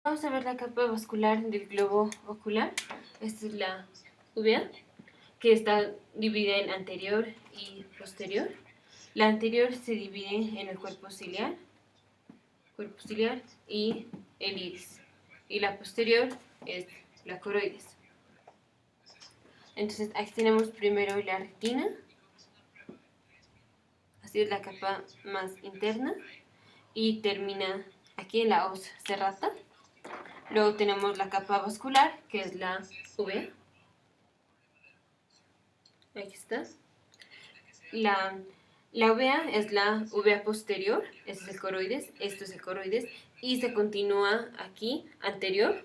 Vamos a ver la capa vascular del globo ocular. Esta es la uvea, que está dividida en anterior y posterior. La anterior se divide en el cuerpo ciliar y el iris. Y la posterior es la coroides. Entonces aquí tenemos primero la retina. Así es la capa más interna. Y termina aquí en la os serrata. Luego tenemos la capa vascular, que es la uvea. Aquí está. La uvea es la uvea posterior, este es el coroides, esto es el coroides, y se continúa aquí anterior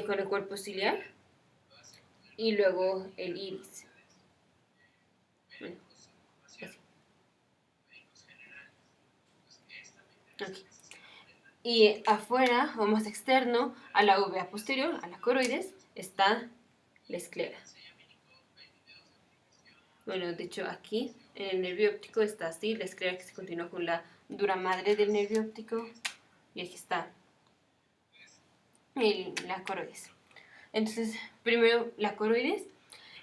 con el cuerpo ciliar y luego el iris. Bueno, así. Aquí. Y afuera o más externo a la uvea posterior, a la coroides, está la esclera. Bueno, de hecho aquí en el nervio óptico está así, la esclera que se continúa con la dura madre del nervio óptico, y aquí está la coroides. Entonces, primero la coroides.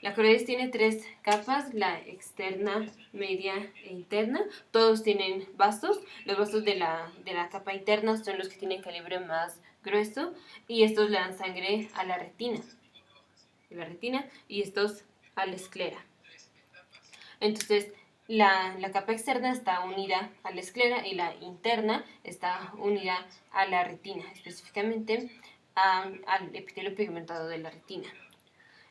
La coroides tiene tres capas, la externa, media e interna. Todos tienen vasos. Los vasos de la capa interna son los que tienen calibre más grueso y estos le dan sangre a la retina. Y estos a la esclera. Entonces, la capa externa está unida a la esclera y la interna está unida a la retina, específicamente al epitelio pigmentado de la retina.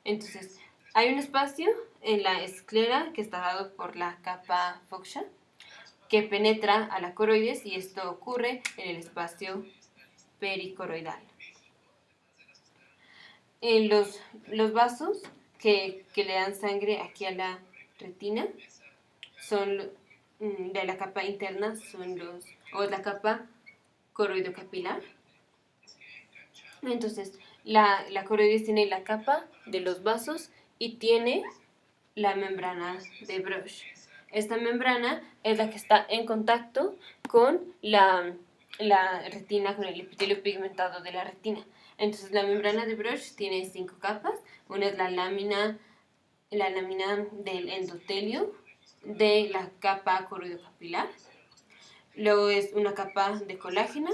Entonces, hay un espacio en la esclera que está dado por la capa foxia que penetra a la coroides y esto ocurre en el espacio pericoroidal. Los vasos que le dan sangre aquí a la retina son de la capa interna, o la capa coroidocapilar. Entonces, la coroides tiene la capa de los vasos y tiene la membrana de Bruch. Esta membrana es la que está en contacto con la retina, con el epitelio pigmentado de la retina. Entonces, la membrana de Bruch tiene 5 capas. Una es la lámina del endotelio de la capa coroidocapilar. Luego es una capa de colágena,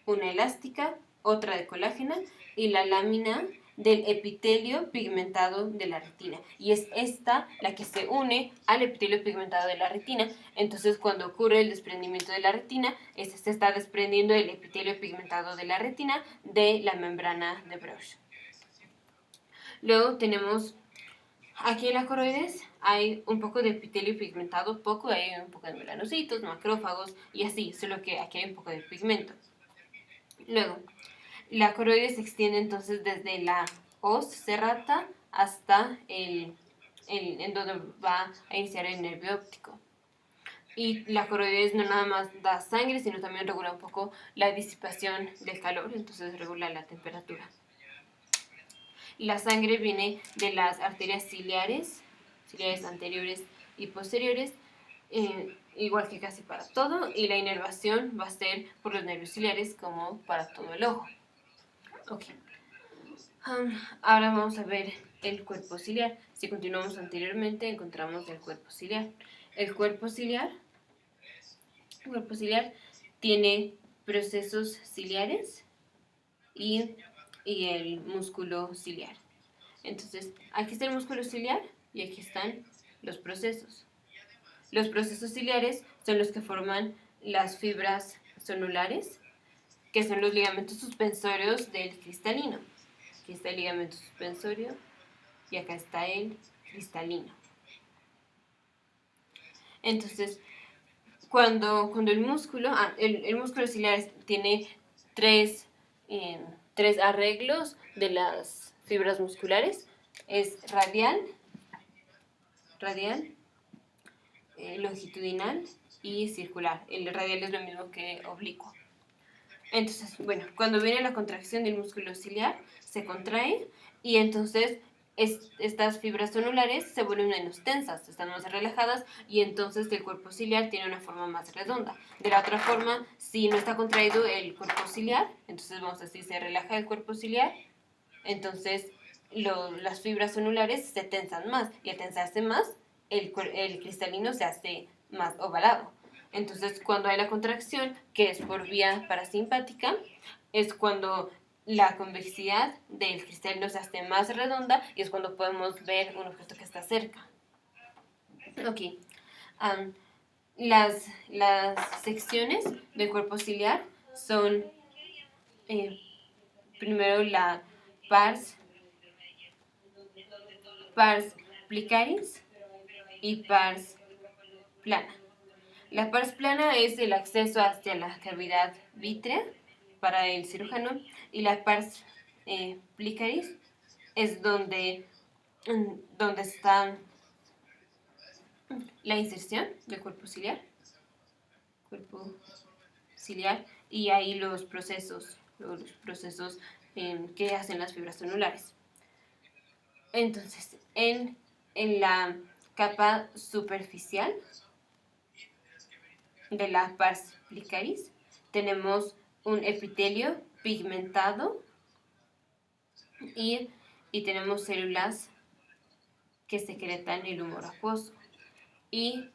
una elástica, otra de colágena y la lámina del epitelio pigmentado de la retina. Y es esta la que se une al epitelio pigmentado de la retina. Entonces, cuando ocurre el desprendimiento de la retina, se está desprendiendo el epitelio pigmentado de la retina de la membrana de Bruch. Luego tenemos aquí en la coroides hay un poco de epitelio pigmentado, hay un poco de melanocitos, macrófagos y así, solo que aquí hay un poco de pigmento. Luego, la coroides se extiende entonces desde la os serrata hasta en donde va a iniciar el nervio óptico. Y la coroides no nada más da sangre, sino también regula un poco la disipación del calor, entonces regula la temperatura. La sangre viene de las arterias ciliares anteriores y posteriores, igual que casi para todo, y la inervación va a ser por los nervios ciliares como para todo el ojo. Okay. Ahora vamos a ver el cuerpo ciliar. Si continuamos anteriormente, encontramos el cuerpo ciliar. El cuerpo ciliar tiene procesos ciliares y el músculo ciliar. Entonces, aquí está el músculo ciliar y aquí están los procesos. Los procesos ciliares son los que forman las fibras sonulares, que son los ligamentos suspensorios del cristalino. Aquí está el ligamento suspensorio y acá está el cristalino. Entonces, cuando el músculo ciliar tiene tres arreglos de las fibras musculares, es radial, longitudinal y circular. El radial es lo mismo que oblicuo. Entonces, bueno, cuando viene la contracción del músculo ciliar, se contrae y entonces estas fibras tonulares se vuelven menos tensas, están más relajadas y entonces el cuerpo ciliar tiene una forma más redonda. De la otra forma, si no está contraído el cuerpo ciliar, entonces vamos a decir se relaja el cuerpo ciliar, entonces las fibras tonulares se tensan más y al tensarse más, el cristalino se hace más ovalado. Entonces, cuando hay la contracción, que es por vía parasimpática, es cuando la convexidad del cristalino se hace más redonda y es cuando podemos ver un objeto que está cerca. Ok. Las secciones del cuerpo ciliar son primero la pars plicaris y pars plana. La pars plana es el acceso hacia la cavidad vítrea para el cirujano y la pars plicaris es donde está la inserción del cuerpo ciliar y ahí los procesos que hacen las fibras tonulares. Entonces, en la capa superficial de la pars plicaris tenemos un epitelio pigmentado y tenemos células que secretan el humor acuoso. Y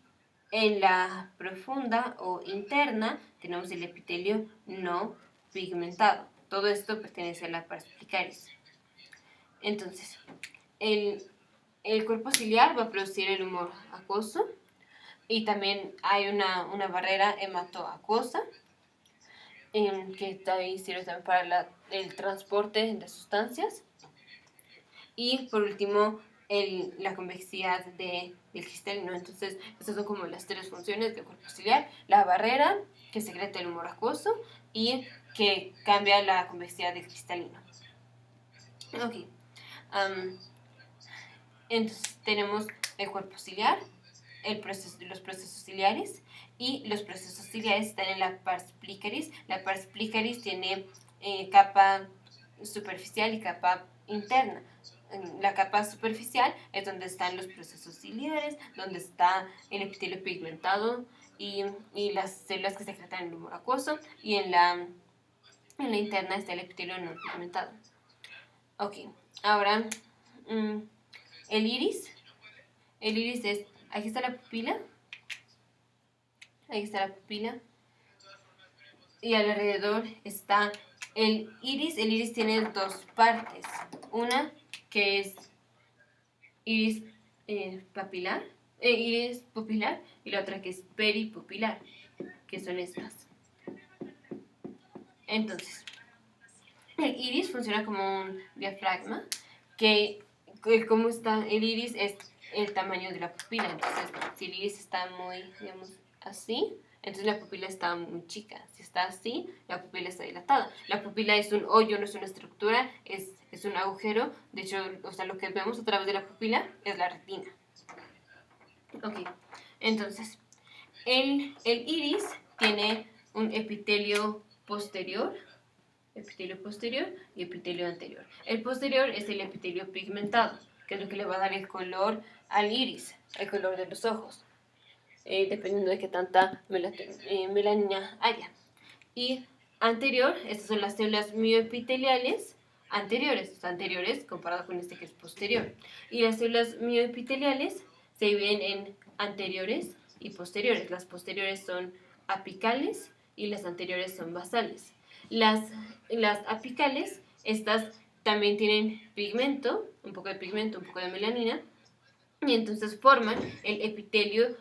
en la profunda o interna tenemos el epitelio no pigmentado. Todo esto pertenece a la pars plicaris. Entonces, el cuerpo ciliar va a producir el humor acuoso y también hay una barrera hematoacuosa que ahí sirve también para el transporte de sustancias. Y por último, la convexidad del cristalino. Entonces, estas son como las tres funciones del cuerpo ciliar: la barrera, que secreta el humor acuoso, y que cambia la convexidad del cristalino. Ok. Entonces, tenemos el cuerpo ciliar, los procesos ciliares, y los procesos ciliares están en la pars plicaris. La pars plicaris tiene capa superficial y capa interna. En la capa superficial es donde están los procesos ciliares, donde está el epitelio pigmentado y las células que secretan el humor acuoso, y en la interna está el epitelio no pigmentado. Ok, ahora el iris. El iris es, aquí está la pupila, y alrededor está el iris. El iris tiene dos partes, una que es iris iris pupilar, y la otra que es peripupilar, que son estas. Entonces, el iris funciona como un diafragma, como está el iris es el tamaño de la pupila. Entonces, si el iris está muy, digamos, así, entonces la pupila está muy chica. Si está así, la pupila está dilatada. La pupila es un hoyo, no es una estructura, es un agujero. De hecho, o sea, lo que vemos a través de la pupila es la retina. Ok, entonces, el iris tiene un epitelio posterior y epitelio anterior. El posterior es el epitelio pigmentado, que es lo que le va a dar el color al iris, el color de los ojos, dependiendo de qué tanta melanina haya. Y anterior, estas son las células mioepiteliales anteriores comparado con este que es posterior. Y las células mioepiteliales se dividen en anteriores y posteriores. Las posteriores son apicales y las anteriores son basales. Las apicales, estas también tienen pigmento, un poco de melanina, y entonces forman el epitelio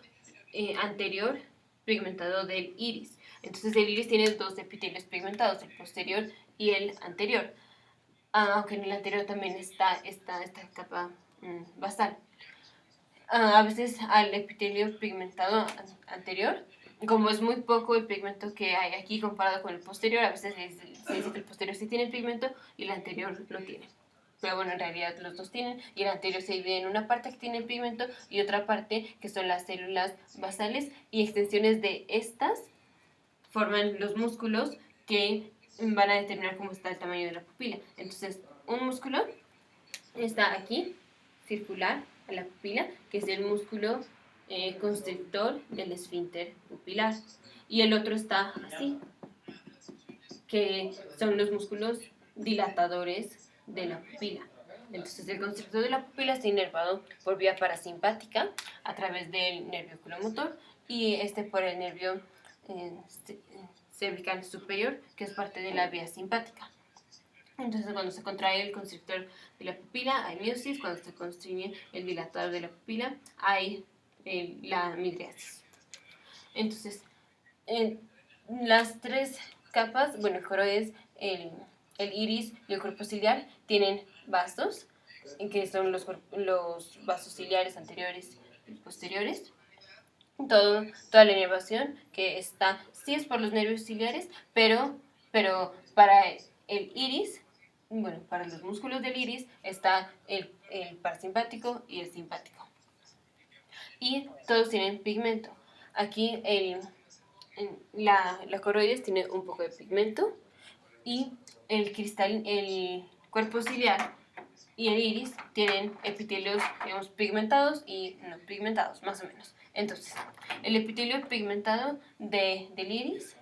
anterior pigmentado del iris. Entonces el iris tiene dos epitelios pigmentados, el posterior y el anterior. Aunque en el anterior también está esta capa basal. A veces al epitelio pigmentado anterior, como es muy poco el pigmento que hay aquí comparado con el posterior, a veces se dice que el posterior sí tiene pigmento y el anterior no tiene. Pero bueno, en realidad los dos tienen, y el anterior se divide en una parte que tiene pigmento y otra parte que son las células basales, y extensiones de estas forman los músculos que van a determinar cómo está el tamaño de la pupila. Entonces, un músculo está aquí circular a la pupila, que es el músculo constrictor del esfínter pupilar. Y el otro está así, que son los músculos dilatadores de la pupila. Entonces, el constrictor de la pupila está inervado por vía parasimpática a través del nervio oculomotor y por el nervio cervical superior, que es parte de la vía simpática. Entonces, cuando se contrae el constrictor de la pupila, hay miosis. Cuando se constriñe el dilatador de la pupila, hay la midriasis. Entonces, las tres capas, bueno, el coroides, el iris y el cuerpo ciliar tienen vasos, que son los vasos ciliares anteriores y posteriores. Toda la inervación que está, sí es por los nervios ciliares, pero para el iris, bueno, para los músculos del iris está el parasimpático y el simpático. Y todos tienen pigmento. Aquí la coroides tiene un poco de pigmento y el cuerpo ciliar y el iris tienen epitelios, digamos, pigmentados y no pigmentados, más o menos. Entonces, el epitelio pigmentado del iris,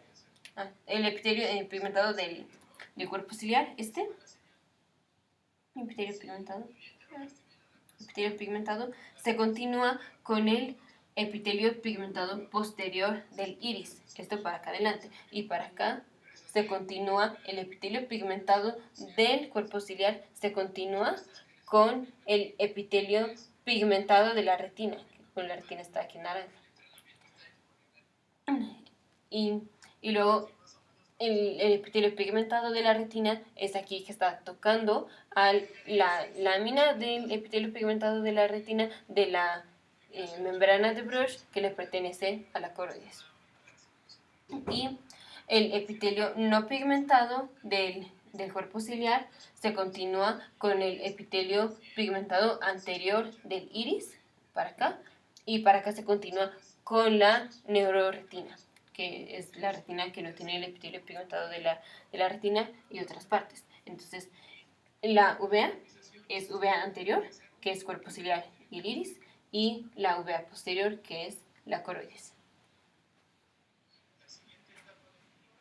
el epitelio pigmentado del cuerpo ciliar, epitelio pigmentado se continúa con el epitelio pigmentado posterior del iris, esto para acá adelante, y para acá se continúa el epitelio pigmentado del cuerpo ciliar, se continúa con el epitelio pigmentado de la retina, con la retina está aquí en naranja. Y luego el epitelio pigmentado de la retina es aquí, que está tocando a la lámina del epitelio pigmentado de la retina de la membrana de Bruch, que le pertenece a la coroides. Y el epitelio no pigmentado del cuerpo ciliar se continúa con el epitelio pigmentado anterior del iris, para acá, y para acá se continúa con la neuroretina, que es la retina que no tiene el epitelio pigmentado de la retina y otras partes. Entonces, la uvea es uvea anterior, que es cuerpo ciliar y el iris, y la uvea posterior, que es la coroides.